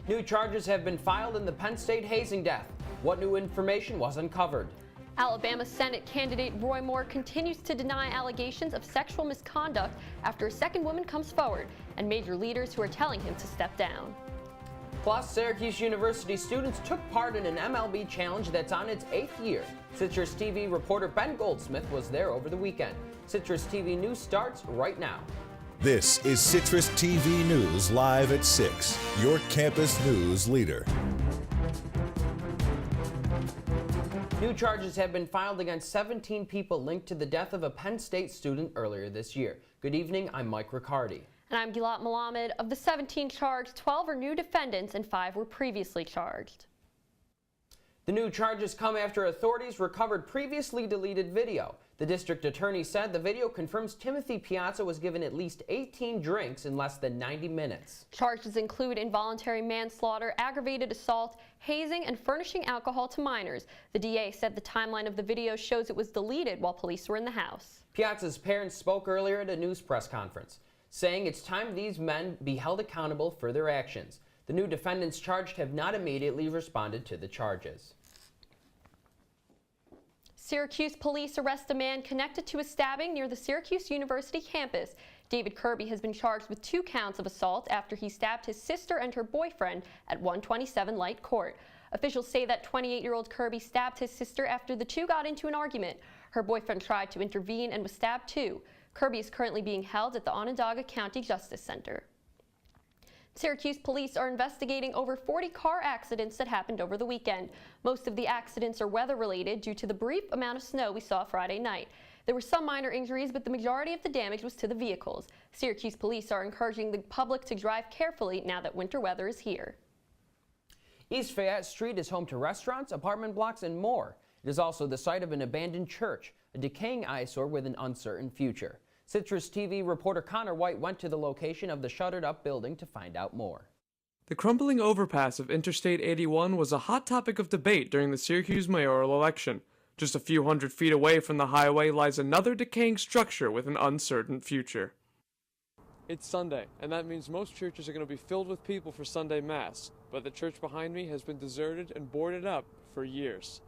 New charges have been filed in the Penn State hazing death. What new information was uncovered? Alabama Senate candidate Roy Moore continues to deny allegations of sexual misconduct after a second woman comes forward, and major leaders who are telling him to step down. Plus, Syracuse University students took part in an MLB challenge that's on its 8th year. CitrusTV reporter Ben Goldsmith was there over the weekend. CitrusTV News starts right now. This is CitrusTV News live at 6, your campus news leader. New charges have been filed against 17 people linked to the death of a Penn State student earlier this year. Good evening, I'm Mike Riccardi. And I'm Gilat Melamed. Of the 17 charged, 12 are new defendants and 5 were previously charged. The new charges come after authorities recovered previously deleted video. The district attorney said the video confirms Timothy Piazza was given at least 18 drinks in less than 90 minutes. Charges include involuntary manslaughter, aggravated assault, hazing, and furnishing alcohol to minors. The DA said the timeline of the video shows it was deleted while police were in the house. Piazza's parents spoke earlier at a news press conference, saying it's time these men be held accountable for their actions. The new defendants charged have not immediately responded to the charges. Syracuse police arrest a man connected to a stabbing near the Syracuse University campus. David Kirby has been charged with 2 counts of assault after he stabbed his sister and her boyfriend at 127 Light Court. Officials say that 28-year-old Kirby stabbed his sister after the two got into an argument. Her boyfriend tried to intervene and was stabbed too. Kirby is currently being held at the Onondaga County Justice Center. Syracuse police are investigating over 40 car accidents that happened over the weekend. Most of the accidents are weather-related due to the brief amount of snow we saw Friday night. There were some minor injuries, but the majority of the damage was to the vehicles. Syracuse police are encouraging the public to drive carefully now that winter weather is here. East Fayette Street is home to restaurants, apartment blocks, and more. It is also the site of an abandoned church, a decaying eyesore with an uncertain future. CitrusTV reporter Conor Wight went to the location of the shuttered-up building to find out more. The crumbling overpass of Interstate 81 was a hot topic of debate during the Syracuse mayoral election. Just a few hundred feet away from the highway lies another decaying structure with an uncertain future. It's Sunday, and that means most churches are going to be filled with people for Sunday Mass, but the church behind me has been deserted and boarded up for years.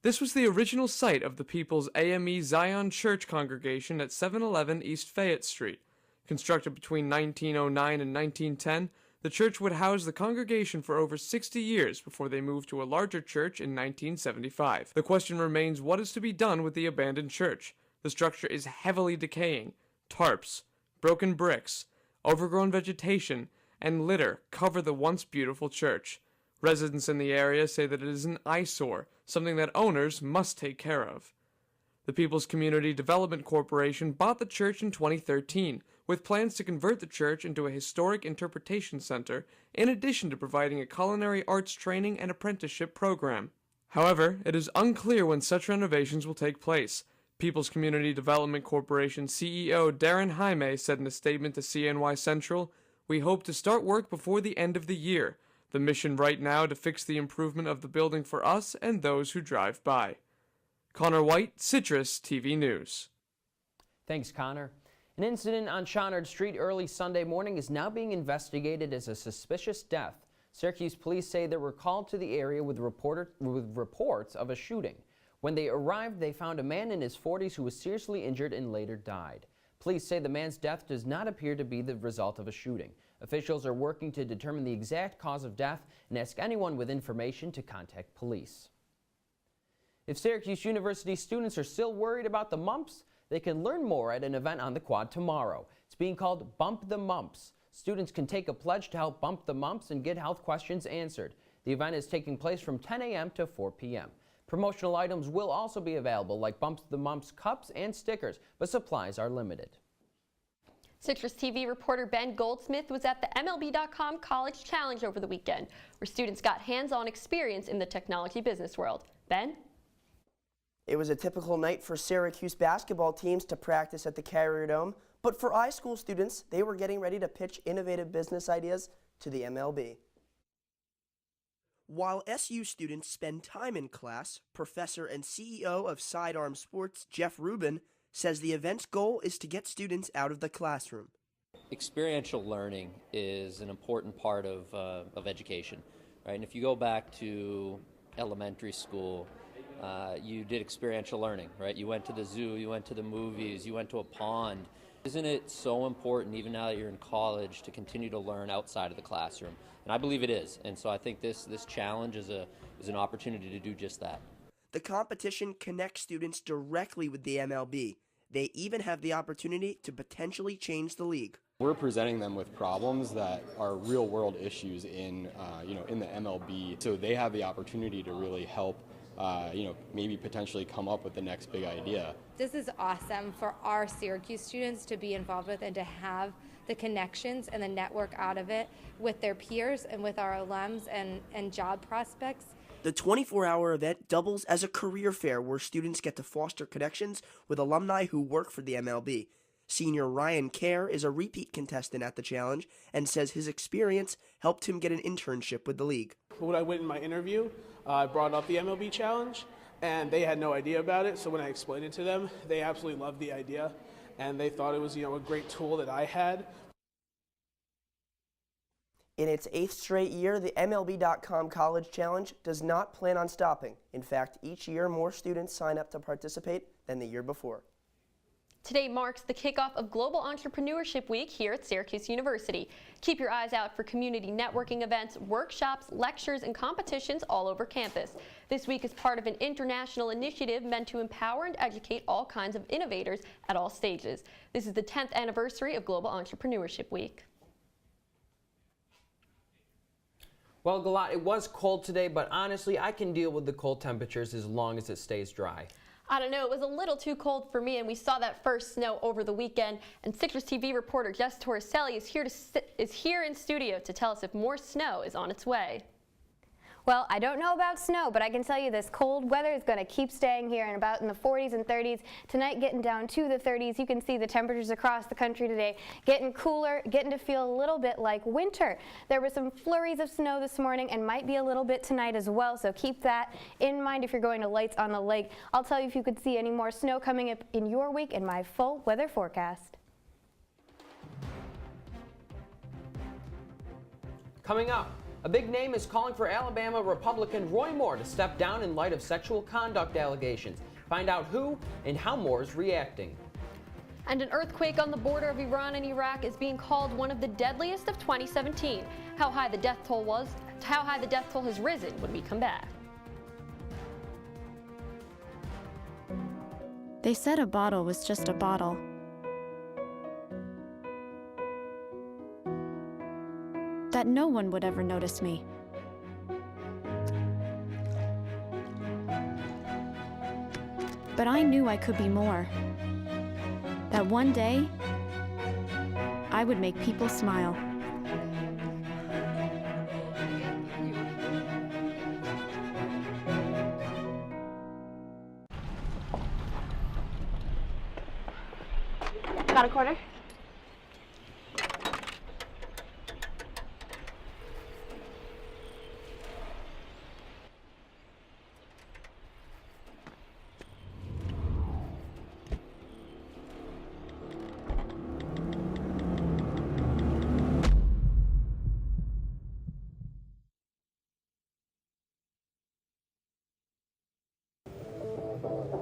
This was the original site of the People's AME Zion Church congregation at 711 East Fayette Street. Constructed between 1909 and 1910, the church would house the congregation for over 60 years before they moved to a larger church in 1975. The question remains, what is to be done with the abandoned church? The structure is heavily decaying. Tarps, broken bricks, overgrown vegetation, and litter cover the once beautiful church. Residents in the area say that it is an eyesore, something that owners must take care of. The People's Community Development Corporation bought the church in 2013, with plans to convert the church into a historic interpretation center, in addition to providing a culinary arts training and apprenticeship program. However, it is unclear when such renovations will take place. People's Community Development Corporation CEO Darren Jaime said in a statement to CNY Central, "We hope to start work before the end of the year. The mission right now to fix the improvement of the building for us and those who drive by." Conor Wight, CitrusTV News. Thanks, Connor. An incident on Chouinard Street early Sunday morning is now being investigated as a suspicious death. Syracuse police say they were called to the area with reports of a shooting. When they arrived, they found a man in his 40s who was seriously injured and later died. Police say the man's death does not appear to be the result of a shooting. Officials are working to determine the exact cause of death and ask anyone with information to contact police. If Syracuse University students are still worried about the mumps, they can learn more at an event on the quad tomorrow. It's being called Bump the Mumps. Students can take a pledge to help bump the mumps and get health questions answered. The event is taking place from 10 a.m. to 4 p.m. Promotional items will also be available, like Bump the Mumps cups and stickers, but supplies are limited. CitrusTV reporter Ben Goldsmith was at the MLB.com College Challenge over the weekend, where students got hands-on experience in the technology business world. Ben? It was a typical night for Syracuse basketball teams to practice at the Carrier Dome, but for iSchool students, they were getting ready to pitch innovative business ideas to the MLB. While SU students spend time in class, Professor and CEO of Sidearm Sports, Jeff Rubin, says the event's goal is to get students out of the classroom. Experiential learning is an important part of education, right? And if you go back to elementary school, you did experiential learning, right? You went to the zoo, you went to the movies, you went to a pond. Isn't it so important, even now that you're in college, to continue to learn outside of the classroom? And I believe it is. And so I think this challenge is an opportunity to do just that. The competition connects students directly with the MLB. They even have the opportunity to potentially change the league. We're presenting them with problems that are real-world issues in the MLB, so they have the opportunity to really help, maybe potentially come up with the next big idea. This is awesome for our Syracuse students to be involved with and to have the connections and the network out of it with their peers and with our alums and job prospects. The 24-hour event doubles as a career fair where students get to foster connections with alumni who work for the MLB. Senior Ryan Kerr is a repeat contestant at the challenge and says his experience helped him get an internship with the league. When I went in my interview, I brought up the MLB challenge, and they had no idea about it. So when I explained it to them, they absolutely loved the idea, and they thought it was, a great tool that I had. In its 8th straight year, the MLB.com College Challenge does not plan on stopping. In fact, each year more students sign up to participate than the year before. Today marks the kickoff of Global Entrepreneurship Week here at Syracuse University. Keep your eyes out for community networking events, workshops, lectures, and competitions all over campus. This week is part of an international initiative meant to empower and educate all kinds of innovators at all stages. This is the 10th anniversary of Global Entrepreneurship Week. Well, Gilat, it was cold today, but honestly, I can deal with the cold temperatures as long as it stays dry. I don't know, it was a little too cold for me, and we saw that first snow over the weekend. And CitrusTV reporter Jessica Torricelli is here in studio to tell us if more snow is on its way. Well, I don't know about snow, but I can tell you this cold weather is going to keep staying here and about in the 40s and 30s. Tonight getting down to the 30s. You can see the temperatures across the country today getting cooler, getting to feel a little bit like winter. There were some flurries of snow this morning and might be a little bit tonight as well, so keep that in mind if you're going to Lights on the Lake. I'll tell you if you could see any more snow coming up in your week in my full weather forecast. Coming up, a big name is calling for Alabama Republican Roy Moore to step down in light of sexual conduct allegations. Find out who and how Moore is reacting. And an earthquake on the border of Iran and Iraq is being called one of the deadliest of 2017. How high the death toll has risen when we come back. They said a bottle was just a bottle. That no one would ever notice me. But I knew I could be more. That one day, I would make people smile. Got a quarter?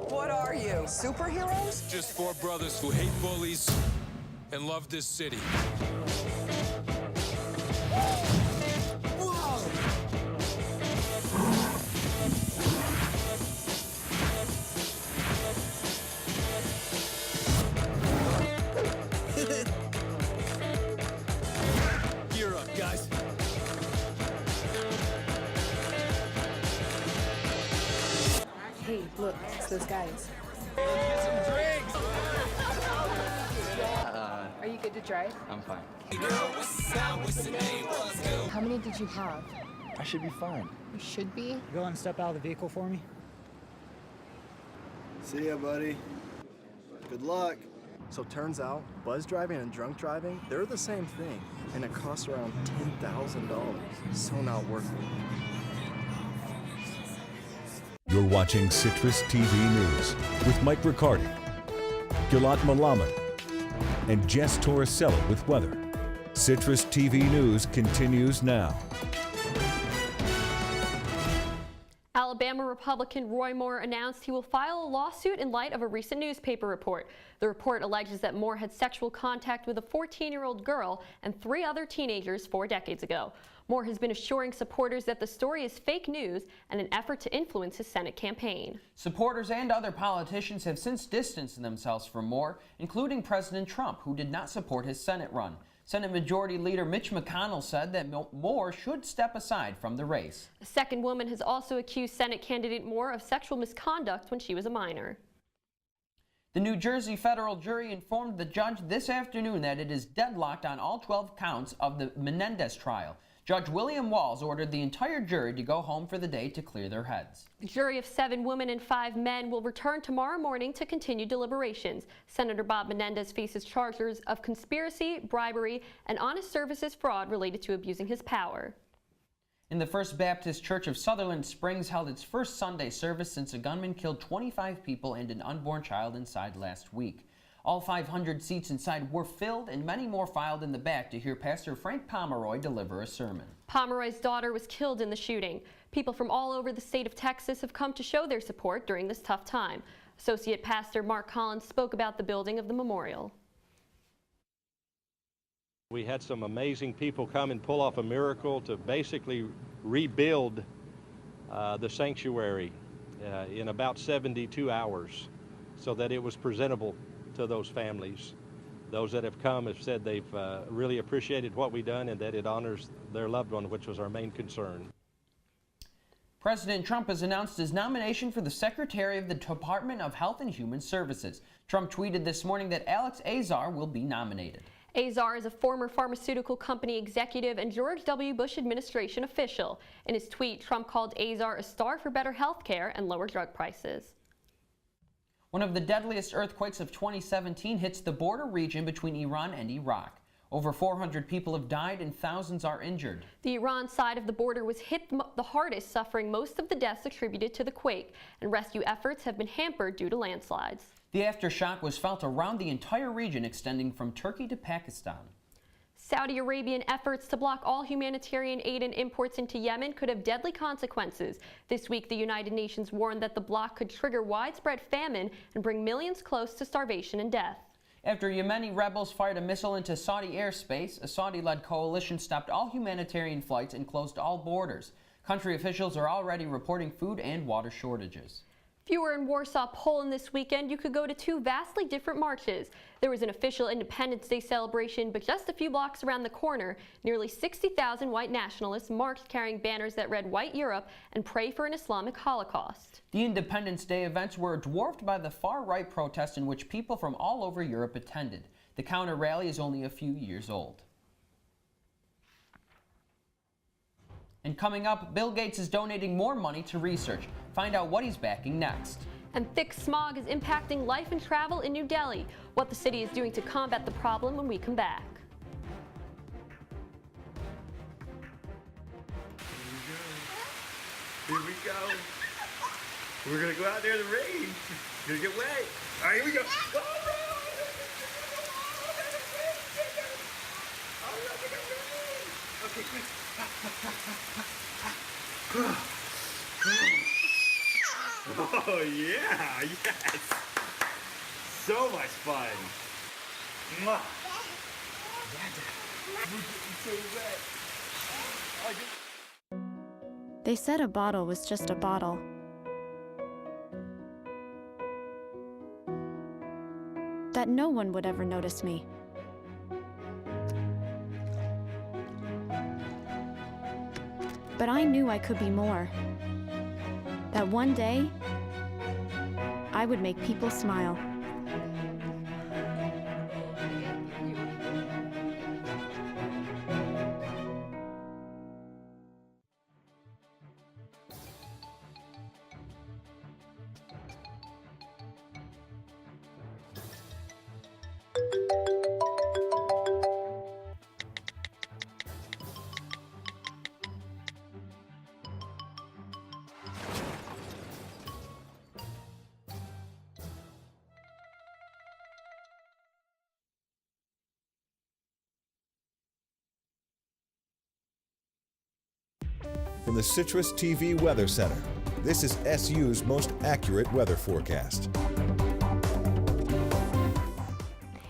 What are you, superheroes? Just four brothers who hate bullies and love this city. Whoa! Gear up, guys. Hey, look, it's those guys. Get some drinks. Are you good to drive? I'm fine. How many did you have? I should be fine. You should be. Go and step out of the vehicle for me. See ya, buddy. Good luck. So turns out, buzz driving and drunk driving, they're the same thing, and it costs around $10,000. So not worth it. You're watching Citrus TV News with Mike Riccardi, Gilat Melamed, and Jess Torricelli with weather. Citrus TV News continues now. Alabama Republican Roy Moore announced he will file a lawsuit in light of a recent newspaper report. The report alleges that Moore had sexual contact with a 14-year-old girl and 3 other teenagers 4 decades ago. Moore has been assuring supporters that the story is fake news and an effort to influence his Senate campaign. Supporters and other politicians have since distanced themselves from Moore, including President Trump, who did not support his Senate run. Senate Majority Leader Mitch McConnell said that Moore should step aside from the race. A second woman has also accused Senate candidate Moore of sexual misconduct when she was a minor. The New Jersey federal jury informed the judge this afternoon that it is deadlocked on all 12 counts of the Menendez trial. Judge William Walls ordered the entire jury to go home for the day to clear their heads. The jury of 7 women and 5 men will return tomorrow morning to continue deliberations. Senator Bob Menendez faces charges of conspiracy, bribery, and honest services fraud related to abusing his power. And the First Baptist Church of Sutherland Springs held its first Sunday service since a gunman killed 25 people and an unborn child inside last week. All 500 seats inside were filled and many more filed in the back to hear Pastor Frank Pomeroy deliver a sermon. Pomeroy's daughter was killed in the shooting. People from all over the state of Texas have come to show their support during this tough time. Associate Pastor Mark Collins spoke about the building of the memorial. We had some amazing people come and pull off a miracle to basically rebuild the sanctuary in about 72 hours so that it was presentable to those families. Those that have come have said they've really appreciated what we've done and that it honors their loved one, which was our main concern. President Trump has announced his nomination for the Secretary of the Department of Health and Human Services. Trump tweeted this morning that Alex Azar will be nominated. Azar is a former pharmaceutical company executive and George W. Bush administration official. In his tweet, Trump called Azar a star for better health care and lower drug prices. One of the deadliest earthquakes of 2017 hits the border region between Iran and Iraq. Over 400 people have died and thousands are injured. The Iran side of the border was hit the hardest, suffering most of the deaths attributed to the quake, and rescue efforts have been hampered due to landslides. The aftershock was felt around the entire region, extending from Turkey to Pakistan. Saudi Arabian efforts to block all humanitarian aid and imports into Yemen could have deadly consequences. This week, the United Nations warned that the block could trigger widespread famine and bring millions close to starvation and death. After Yemeni rebels fired a missile into Saudi airspace, a Saudi-led coalition stopped all humanitarian flights and closed all borders. Country officials are already reporting food and water shortages. If you were in Warsaw, Poland this weekend, you could go to 2 vastly different marches. There was an official Independence Day celebration, but just a few blocks around the corner, nearly 60,000 white nationalists marched carrying banners that read "White Europe" and "Pray for an Islamic Holocaust." The Independence Day events were dwarfed by the far-right protests in which people from all over Europe attended. The counter-rally is only a few years old. And coming up, Bill Gates is donating more money to research. Find out what he's backing next. And thick smog is impacting life and travel in New Delhi. What the city is doing to combat the problem when we come back. Here we go. We're gonna go out there in the rain. Gonna get wet. All right, here we go. Okay, quick. Oh yeah, yes. So much fun. Mwah. We're getting so wet. They said a bottle was just a bottle. That no one would ever notice me. But I knew I could be more. That one day, I would make people smile. From the CitrusTV Weather Center, this is SU's most accurate weather forecast.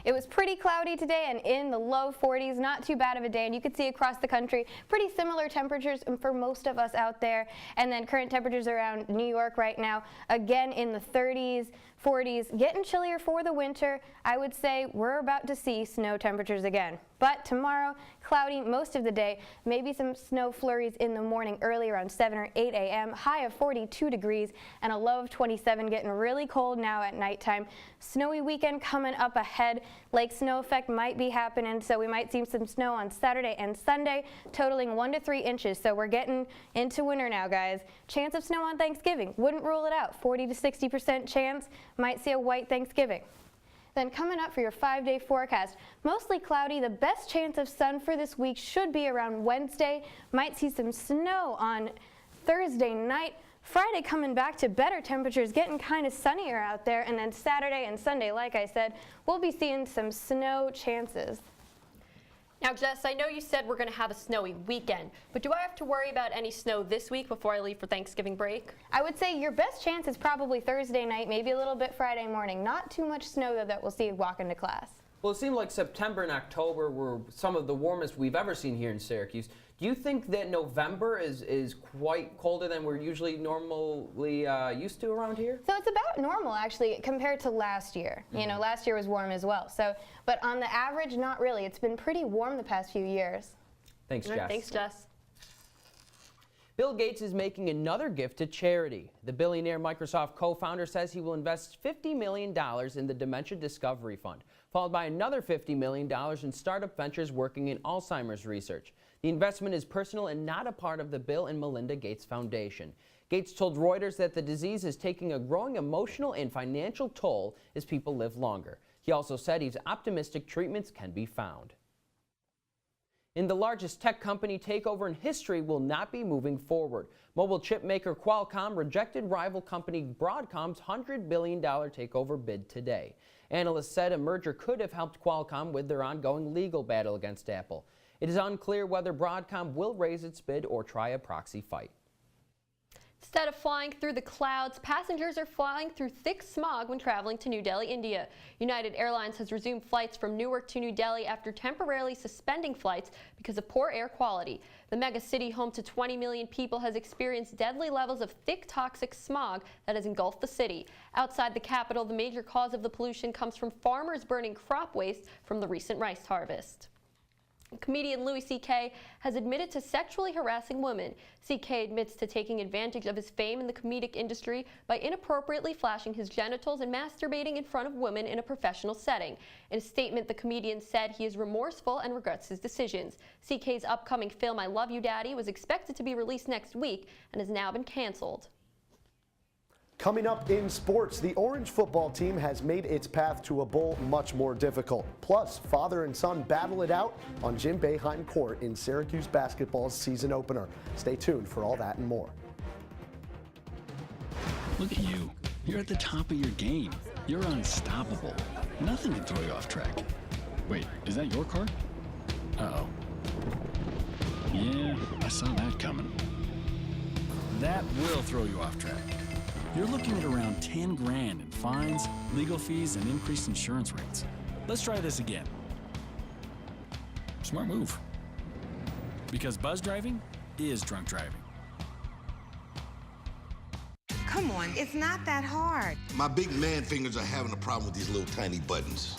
It was pretty cloudy today and in the low 40s, not too bad of a day, and you could see across the country pretty similar temperatures for most of us out there. And then current temperatures around New York right now, again in the 30s, 40s, getting chillier for the winter. I would say we're about to see snow temperatures again. But tomorrow, cloudy most of the day, maybe some snow flurries in the morning early around 7 or 8 a.m., high of 42 degrees and a low of 27, getting really cold now at nighttime. Snowy weekend coming up ahead. Lake snow effect might be happening, so we might see some snow on Saturday and Sunday, totaling 1 to 3 inches. So we're getting into winter now, guys. Chance of snow on Thanksgiving, wouldn't rule it out. 40 to 60% chance, might see a white Thanksgiving. Then coming up for your 5-day forecast, mostly cloudy. The best chance of sun for this week should be around Wednesday. Might see some snow on Thursday night. Friday coming back to better temperatures, getting kind of sunnier out there. And then Saturday and Sunday, like I said, we'll be seeing some snow chances. Now, Jess, I know you said we're going to have a snowy weekend, but do I have to worry about any snow this week before I leave for Thanksgiving break? I would say your best chance is probably Thursday night, maybe a little bit Friday morning. Not too much snow, though, that we'll see walking to class. Well, it seemed like September and October were some of the warmest we've ever seen here in Syracuse. Do you think that November is quite colder than we're usually normally used to around here? So it's about normal, actually, compared to last year. You know, last year was warm as well. So, but on the average, not really. It's been pretty warm the past few years. Thanks, Jess. Thanks, Jess. Bill Gates is making another gift to charity. The billionaire Microsoft co-founder says he will invest $50 million in the Dementia Discovery Fund, followed by another $50 million in startup ventures working in Alzheimer's research. The investment is personal and not a part of the Bill and Melinda Gates Foundation. Gates told Reuters that the disease is taking a growing emotional and financial toll as people live longer. He also said he's optimistic treatments can be found. And the largest tech company takeover in history will not be moving forward. Mobile chip maker Qualcomm rejected rival company Broadcom's $100 billion takeover bid today. Analysts said a merger could have helped Qualcomm with their ongoing legal battle against Apple. It is unclear whether Broadcom will raise its bid or try a proxy fight. Instead of flying through the clouds, passengers are flying through thick smog when traveling to New Delhi, India. United Airlines has resumed flights from Newark to New Delhi after temporarily suspending flights because of poor air quality. The mega city, home to 20 million people, has experienced deadly levels of thick toxic smog that has engulfed the city. Outside the capital, the major cause of the pollution comes from farmers burning crop waste from the recent rice harvest. Comedian Louis C.K. has admitted to sexually harassing women. C.K. admits to taking advantage of his fame in the comedic industry by inappropriately flashing his genitals and masturbating in front of women in a professional setting. In a statement, the comedian said he is remorseful and regrets his decisions. C.K.'s upcoming film, I Love You, Daddy, was expected to be released next week and has now been canceled. Coming up in sports, the Orange football team has made its path to a bowl much more difficult. Plus, father and son battle it out on Jim Boeheim Court in Syracuse basketball's season opener. Stay tuned for all that and more. Look at you. You're at the top of your game. You're unstoppable. Nothing can throw you off track. Wait, is that your car? Uh-oh. Yeah, I saw that coming. That will throw you off track. You're looking at around 10 grand in fines, legal fees, and increased insurance rates. Let's try this again. Smart move. Because buzz driving is drunk driving. Come on, it's not that hard. My big man fingers are having a problem with these little tiny buttons.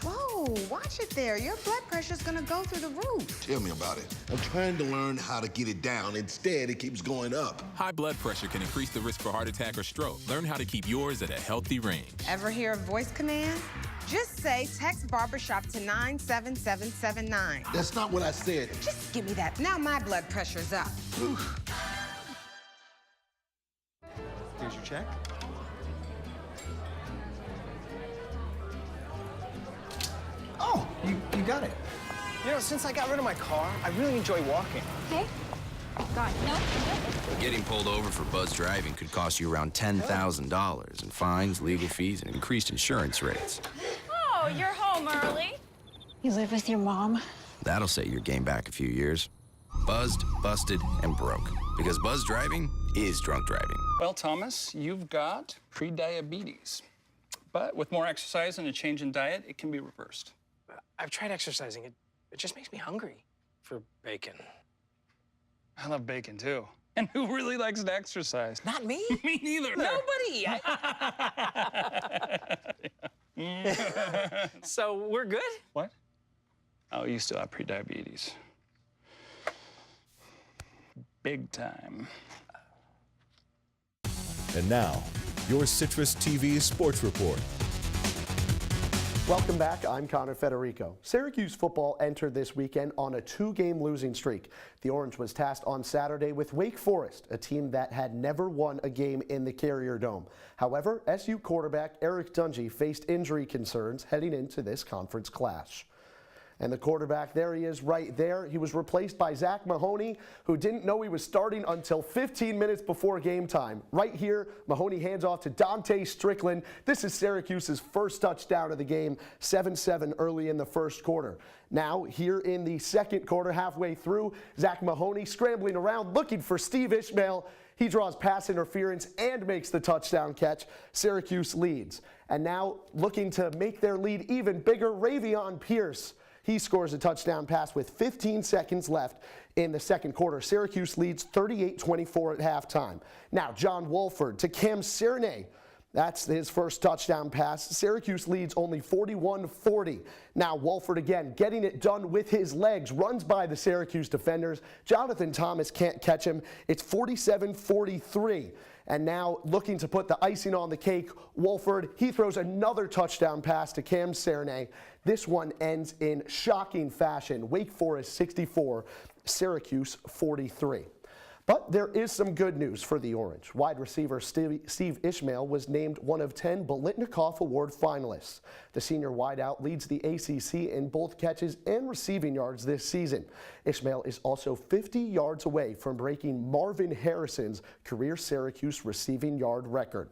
Whoa, watch it there. Your blood pressure's gonna go through the roof. Tell me about it. I'm trying to learn how to get it down. Instead, it keeps going up. High blood pressure can increase the risk for heart attack or stroke. Learn how to keep yours at a healthy range. Ever hear a voice command? Just say text barbershop to 97779. That's not what I said. Just give me that. Now my blood pressure's up. Here's your check. Oh, you got it. You know, since I got rid of my car, I really enjoy walking. Okay. God, no. Getting pulled over for buzz driving could cost you around $10,000 in fines, legal fees, and increased insurance rates. Oh, you're home early. You live with your mom? That'll set your game back a few years. Buzzed, busted, and broke. Because buzz driving is drunk driving. Well, Thomas, you've got pre-diabetes. But with more exercise and a change in diet, it can be reversed. I've tried exercising. It just makes me hungry for bacon. I love bacon, too. And who really likes to exercise? Not me. Me neither. Nobody. So we're good? What? Oh, you still have pre-diabetes. Big time. And now, your Citrus TV Sports Report. Welcome back. I'm Connor Federico. Syracuse football entered this weekend on a 2-game losing streak. The Orange was tasked on Saturday with Wake Forest, a team that had never won a game in the Carrier Dome. However, SU quarterback Eric Dungy faced injury concerns heading into this conference clash. And the quarterback, there he is right there. He was replaced by Zach Mahoney, who didn't know he was starting until 15 minutes before game time. Right here, Mahoney hands off to Dante Strickland. This is Syracuse's first touchdown of the game, 7-7 early in the first quarter. Now, here in the second quarter, halfway through, Zach Mahoney scrambling around looking for Steve Ishmael. He draws pass interference and makes the touchdown catch. Syracuse leads. And now, looking to make their lead even bigger, Ravion Pierce. He scores a touchdown pass with 15 seconds left in the second quarter. Syracuse leads 38-24 at halftime. Now, John Wolford to Cam Cerny. That's his first touchdown pass. Syracuse leads only 41-40. Now, Wolford again getting it done with his legs. Runs by the Syracuse defenders. Jonathan Thomas can't catch him. It's 47-43. And now looking to put the icing on the cake, Wolford, he throws another touchdown pass to Cam Cerny. This one ends in shocking fashion. Wake Forest 64, Syracuse 43. But there is some good news for the Orange. Wide receiver Steve Ishmael was named one of 10 Bolitnikoff Award finalists. The senior wideout leads the ACC in both catches and receiving yards this season. Ishmael is also 50 yards away from breaking Marvin Harrison's career Syracuse receiving yard record.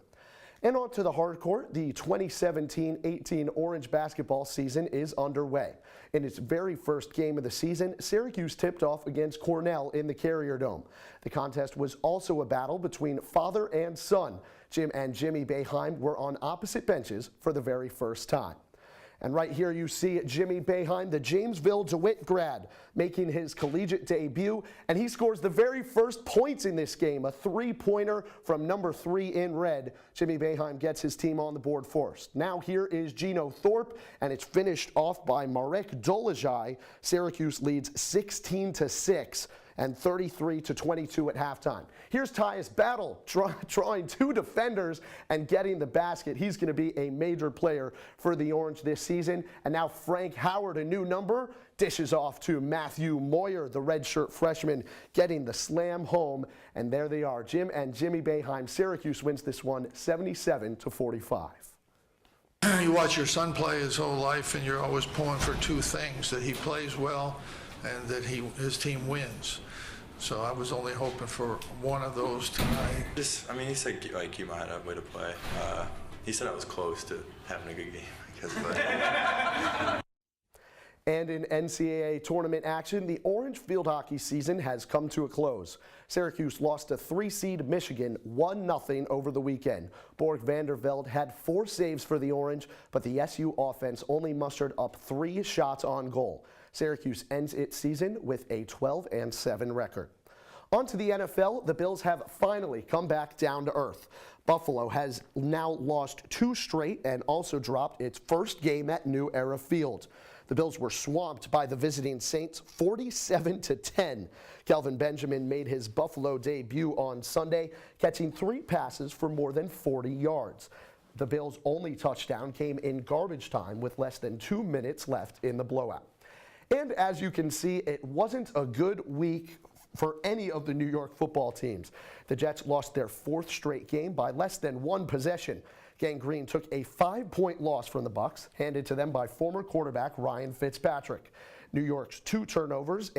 And on to the hard court, the 2017-18 Orange basketball season is underway. In its very first game of the season, Syracuse tipped off against Cornell in the Carrier Dome. The contest was also a battle between father and son. Jim and Jimmy Boeheim were on opposite benches for the very first time. And right here you see Jimmy Boeheim, the Jamesville DeWitt grad, making his collegiate debut, and he scores the very first points in this game, a three-pointer from number 3 in red. Jimmy Boeheim gets his team on the board first. Now here is Gino Thorpe, and it's finished off by Marek Dolezaj. Syracuse leads 16-6. And 33-22 at halftime. Here's Tyus Battle drawing 2 defenders and getting the basket. He's going to be a major player for the Orange this season. And now Frank Howard, a new number, dishes off to Matthew Moyer, the redshirt freshman, getting the slam home. And there they are, Jim and Jimmy Boeheim. Syracuse wins this one 77-45. You watch your son play his whole life, and you're always pulling for 2 things: that he plays well and that his team wins. So I was only hoping for one of those tonight. He said, keep my head up, way to play. He said I was close to having a good game. And in NCAA tournament action, the Orange field hockey season has come to a close. Syracuse lost to 3-seed Michigan 1-0 over the weekend. Borg Vanderveld had 4 saves for the Orange, but the SU offense only mustered up 3 shots on goal. Syracuse ends its season with a 12-7 record. On to the NFL, the Bills have finally come back down to earth. Buffalo has now lost 2 straight and also dropped its first game at New Era Field. The Bills were swamped by the visiting Saints 47-10. Kelvin Benjamin made his Buffalo debut on Sunday, catching 3 passes for more than 40 yards. The Bills' only touchdown came in garbage time with less than 2 minutes left in the blowout. And as you can see, it wasn't a good week for any of the New York football teams. The Jets lost their 4th straight game by less than 1 possession. Gang Green took a 5-point loss from the Bucs, handed to them by former quarterback Ryan Fitzpatrick. New York had 2 turnovers,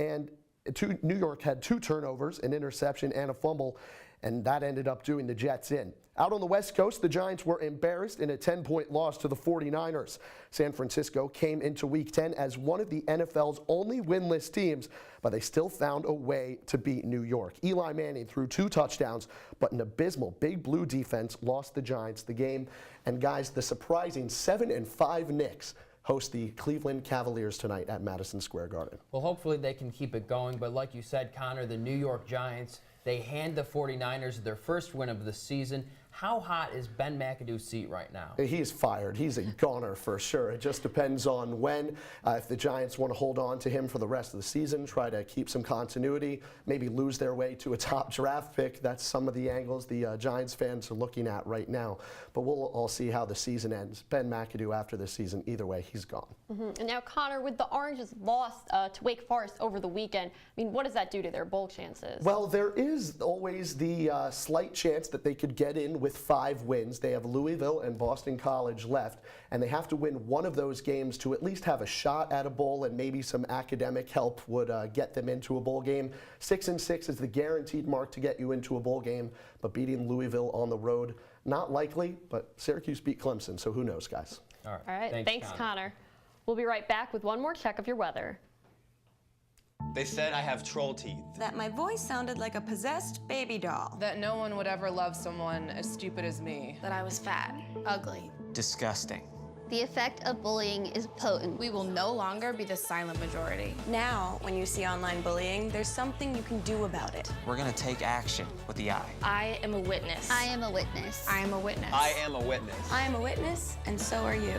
an interception, and a fumble. and that ended up doing the Jets in. Out on the West Coast, the Giants were embarrassed in a 10-point loss to the 49ers. San Francisco came into Week 10 as one of the NFL's only winless teams, but they still found a way to beat New York. Eli Manning threw 2 touchdowns, but an abysmal Big Blue defense lost the Giants the game. And guys, the surprising 7-5 Knicks host the Cleveland Cavaliers tonight at Madison Square Garden. Well, hopefully they can keep it going, but like you said, Connor, the New York Giants, they hand the 49ers their first win of the season. How hot is Ben McAdoo's seat right now? He's fired. He's a goner for sure. It just depends on when. If the Giants want to hold on to him for the rest of the season, try to keep some continuity, maybe lose their way to a top draft pick. That's some of the angles the Giants fans are looking at right now. But we'll all see how the season ends. Ben McAdoo after this season, either way, he's gone. And now, Connor, with the Oranges lost to Wake Forest over the weekend, I mean, what does that do to their bowl chances? Well, there is always the slight chance that they could get in with 5 wins. They have Louisville and Boston College left, and they have to win one of those games to at least have a shot at a bowl, and maybe some academic help would get them into a bowl game. 6-6 is the guaranteed mark to get you into a bowl game, but beating Louisville on the road, not likely, but Syracuse beat Clemson, so who knows, guys. All right. Thanks, Connor. We'll be right back with one more check of your weather. They said I have troll teeth. That my voice sounded like a possessed baby doll. That no one would ever love someone as stupid as me. That I was fat, ugly. Disgusting. The effect of bullying is potent. We will no longer be the silent majority. Now, when you see online bullying, there's something you can do about it. We're gonna take action with the I. I am a witness. I am a witness. I am a witness. I am a witness. I am a witness, and so are you.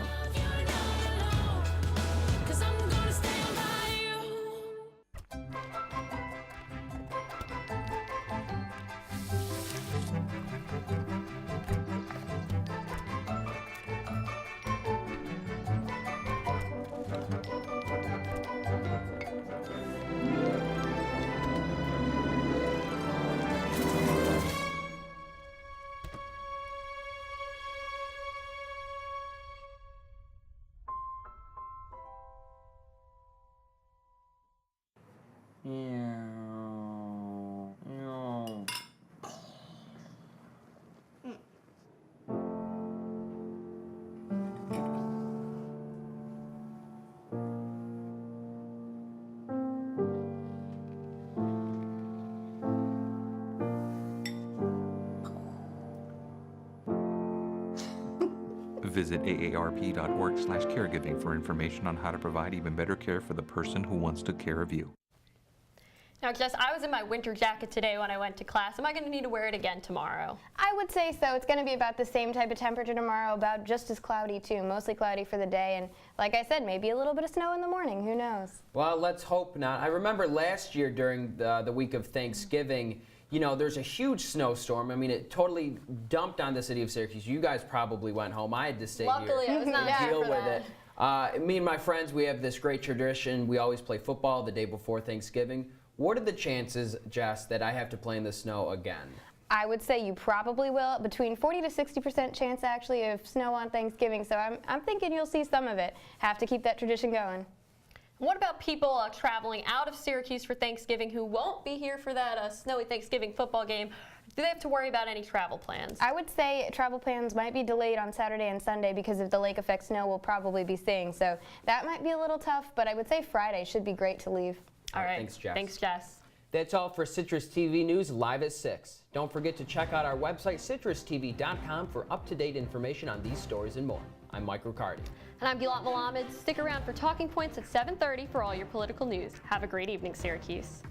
Visit aarp.org/caregiving for information on how to provide even better care for the person who wants to care of you. Now, Jess, I was in my winter jacket today when I went to class. Am I going to need to wear it again tomorrow? I would say so. It's going to be about the same type of temperature tomorrow, about just as cloudy too, mostly cloudy for the day, and like I said, maybe a little bit of snow in the morning. Who knows? Well, let's hope not. I remember last year during the week of Thanksgiving, you know, there's a huge snowstorm. I mean, it totally dumped on the city of Syracuse. You guys probably went home. I had to stay Luckily, here I was not and here deal for with that. it. Me and my friends, we have this great tradition. We always play football the day before Thanksgiving. What are the chances, Jess, that I have to play in the snow again? I would say you probably will. Between 40 to 60% chance actually of snow on Thanksgiving, so I'm thinking you'll see some of it. Have to keep that tradition going. What about people traveling out of Syracuse for Thanksgiving who won't be here for that snowy Thanksgiving football game? Do they have to worry about any travel plans? I would say travel plans might be delayed on Saturday and Sunday because of the lake effect snow we'll probably be seeing. So that might be a little tough, but I would say Friday should be great to leave. All right. Thanks, Jess. Thanks, Jess. That's all for Citrus TV News live at 6. Don't forget to check out our website, CitrusTV.com, for up-to-date information on these stories and more. I'm Mike Riccardi. And I'm Gilat Melamed. Stick around for Talking Points at 7:30 for all your political news. Have a great evening, Syracuse.